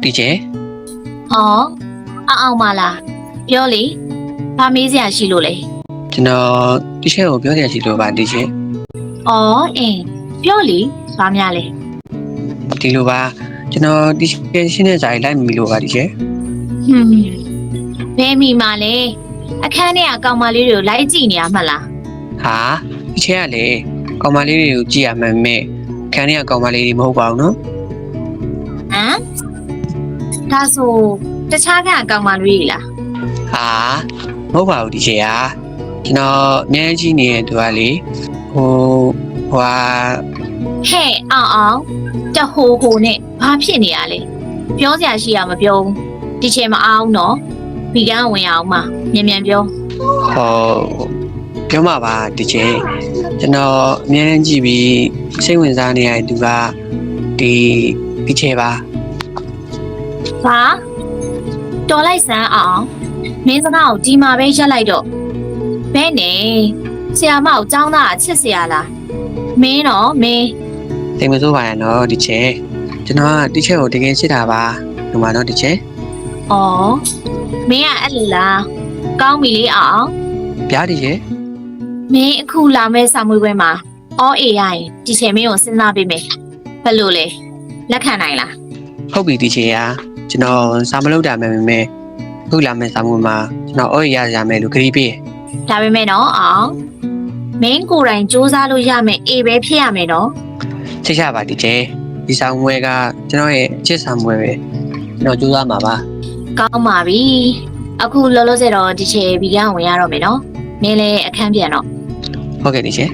တီချေ ဟောအောင်ပါလားပြောလေဘာမေးစရာရှိလို့လဲ ကျွန်တော်တီချေကိုပြောရစီလို့ပါတီချေ အော်အင်းပြောလေဘာများလဲ ဒီလိုပါကျွန်တော်တီချေရှင်းတဲ့ဇာတ်လိုက်မိလို့ပါတီချေ ဟွန်းဘယ်မိမှာလဲအခန်းထဲကကောင်မလေးတွေကိုလိုက်ကြည့်နေရမှလား ဟာတီချေကလေကောင်မလေးတွေကိုကြည့်ရမှန်းမဲ့ခန်းထဲကကောင်မလေးတွေမဟုတ်ပါဘူးနော် ဟမ်ဒါဆိုတခြားကကောင်မလေးတွေလား ဟာမဟုတ်ပါဘူးတီချေကကျွန်တော်အများကြီးနေတဲ့သူကလေဟိုဟာ ဟဲ့အောင်တဟိုနဲ့ဘာဖြစ်နေရလဲပြောစရာရှိရမပြောဘူးဒီချေမအောင်နော်ဒီကန်းဝင်အောင်မမြန်ပြော ဟောပြောမှာပါတီချေကျွန်တော်အများကြီးကြည့်ပြီးစိတ်ဝင်စားနေရတဲ့သူကဒီတီချေပါ ဘာတော်လိုက်စမ်းအောင်မင်းစကားကိုဒီမှာပဲရက်လိုက်တော့ဘဲနဲ့ဆရာမကိုចောင်းသားအချစ်เสียလားမင်းတော့မင်း သိမစိုးပါရနော်တီချေကျွန်တော်ကတီချေကိုတကယ်ချစ်တာပါဒီမှာနော်တီချေ ဩမင်းကအဲ့လိုလားကောင်းပြီလေအောင် ပြားတီချေ မင်းအခုလာမဲ့စာမွေးပွဲမှာအော်အေရရင်ဒီချေမင်းကိုစဉ်းစားပေးမယ်ဘယ်လိုလဲလက်ခံနိုင်လား ဟုတ်ပြီတီချေကကျွန်တော်စာမလုပ်တာမယ်မယ်အခုလာမယ့်စာမွေးမှာကျွန်တော်အော်ရရမယ်လို့ခရီးပေး ဒါပေမဲ့နော်အောင်မင်းကိုယ်တိုင်စူးစမ်းလို့ရမယ်အေးပဲဖြစ်ရမယ်နော် ချစ်ချပါတီချေဒီစာမွေးကကျွန်တော်ရဲ့အချစ်စာမွေးပဲကျွန်တော်ကြိုးစားမှာပါ ကောင်းပါပြီအခုလောလောဆယ်တော့ဒီချေဘီကဝင်ရတော့မယ်နော်မင်းလည်းအခန်းပြန်တော့ ဟုတ်ကဲ့တီချေ